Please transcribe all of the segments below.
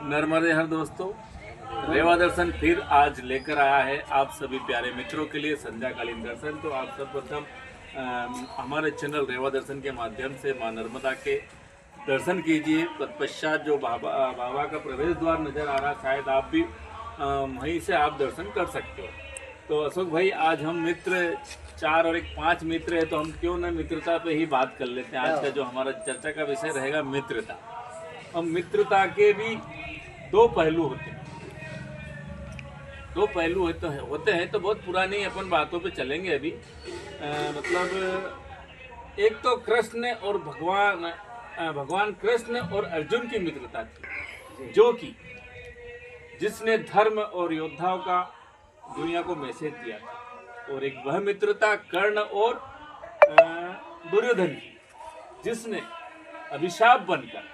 नर्मदे हर दोस्तों, रेवा दर्शन फिर आज लेकर आया है आप सभी प्यारे मित्रों के लिए संध्याकालीन दर्शन। तो आप सर्वप्रथम हमारे चैनल रेवा दर्शन के माध्यम से मां नर्मदा के दर्शन कीजिए। तत्पश्चात जो बाबा का प्रवेश द्वार नज़र आ रहा, शायद आप भी वहीं से आप दर्शन कर सकते हो। तो अशोक भाई, आज हम मित्र 4 और 1 5 मित्र है, तो हम क्यों ना मित्रता पे ही बात कर लेते हैं। आज का जो हमारा चर्चा का विषय रहेगा मित्रता। अब मित्रता के भी दो पहलू होते हैं। दो पहलू होते हैं तो बहुत पुरानी अपन बातों पे चलेंगे अभी। मतलब एक तो कृष्ण और भगवान कृष्ण और अर्जुन की मित्रता थी, जो कि जिसने धर्म और योद्धाओं का दुनिया को मैसेज दिया था। और एक वह मित्रता कर्ण और दुर्योधन की, जिसने अभिशाप बनकर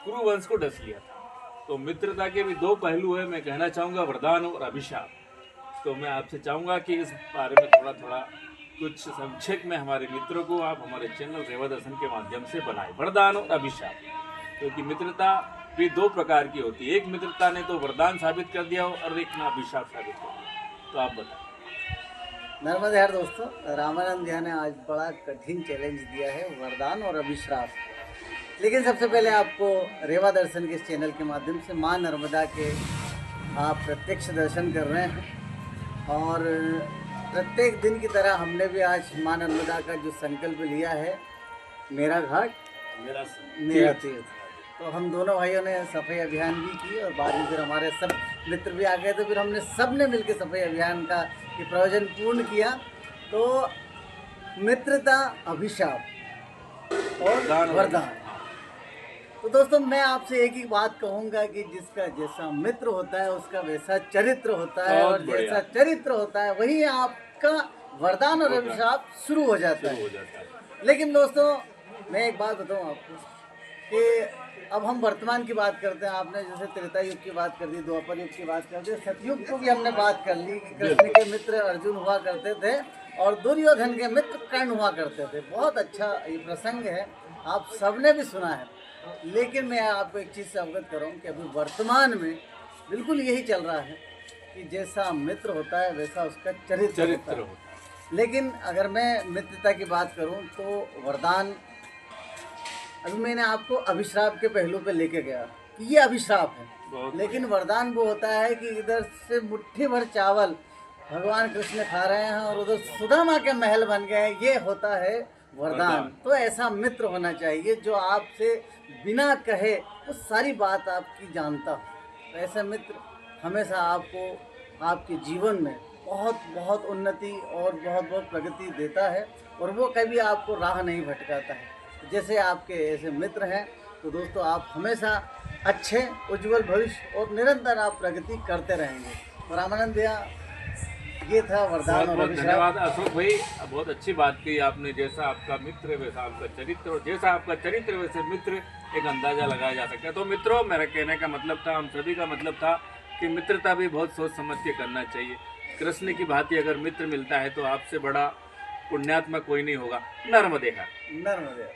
कुरुवंश को डस लिया था। तो मित्रता के भी दो पहलू है, मैं कहना चाहूँगा वरदान और अभिशाप। तो मैं आपसे चाहूँगा कि इस बारे में थोड़ा कुछ संक्षेप में हमारे मित्रों को आप हमारे चैनल रेवा दर्शन के माध्यम से बनाए। वरदान और अभिशाप, क्योंकि मित्रता भी दो प्रकार की होती है। एक मित्रता ने तो वरदान साबित कर दिया और एक ने अभिशाप साबित कर दिया। तो आप बताएं। नर्मदे हर दोस्तों, रामानंद ध्यान ने आज बड़ा कठिन चैलेंज दिया है, वरदान और अभिशाप। लेकिन सबसे पहले आपको रेवा दर्शन के इस चैनल के माध्यम से मां नर्मदा के आप प्रत्यक्ष दर्शन कर रहे हैं। और प्रत्येक दिन की तरह हमने भी आज मां नर्मदा का जो संकल्प लिया है, मेरा घाट मेरा तीर्थ। तो हम दोनों भाइयों ने सफाई अभियान भी की और बाद में फिर हमारे सब मित्र भी आ गए, तो फिर हमने सब ने मिलकर सफाई अभियान का ये प्रयोजन पूर्ण किया। तो मित्रता, अभिशाप और वरदान। तो दोस्तों, मैं आपसे एक ही बात कहूँगा कि जिसका जैसा मित्र होता है उसका वैसा चरित्र होता है, और जैसा चरित्र होता है वही आपका वरदान और अभिशाप शुरू हो जाता है। लेकिन दोस्तों, मैं एक बात बताऊँ आपको कि अब हम वर्तमान की बात करते हैं। आपने जैसे त्रेता युग की बात कर दी, द्वापर युग की बात कर दी, सतयुग को भी हमने बात कर ली कि कृष्ण के मित्र अर्जुन हुआ करते थे और दुर्योधन के मित्र कर्ण हुआ करते थे। बहुत अच्छा ये प्रसंग है, आप सबने भी सुना है। लेकिन मैं आपको एक चीज़ से अवगत करूँ कि अभी वर्तमान में बिल्कुल यही चल रहा है कि जैसा मित्र होता है वैसा उसका चरित्र होता है। लेकिन अगर मैं मित्रता की बात करूँ तो वरदान, अभी मैंने आपको अभिश्राप के पहलू पे लेके गया कि ये अभिश्राप है। लेकिन वरदान वो होता है कि इधर से मुट्ठी भर चावल भगवान कृष्ण खा रहे हैं और उधर सुदामा के महल बन गए, ये होता है वरदान। तो ऐसा मित्र होना चाहिए जो आपसे बिना कहे वो सारी बात आपकी जानता हो। तो ऐसा मित्र हमेशा आपको आपके जीवन में बहुत बहुत उन्नति और बहुत बहुत प्रगति देता है, और वो कभी आपको राह नहीं भटकाता है। जैसे आपके ऐसे मित्र हैं तो दोस्तों, आप हमेशा अच्छे उज्जवल भविष्य और निरंतर आप प्रगति करते रहेंगे। और रामानंद भैया, ये था वरदान और अभिशाप। धन्यवाद अशोक भाई, बहुत अच्छी बात की आपने। जैसा आपका मित्र वैसा आपका चरित्र, और जैसा आपका चरित्र वैसे मित्र, एक अंदाजा लगाया जा सकता है। तो मित्रों, मेरा कहने का मतलब था, हम सभी का मतलब था कि मित्रता भी बहुत सोच समझ के करना चाहिए। कृष्ण की भांति अगर मित्र मिलता है तो आपसे बड़ा पुण्यात्मा कोई नहीं होगा। नर्मदे हर। नर्मदे।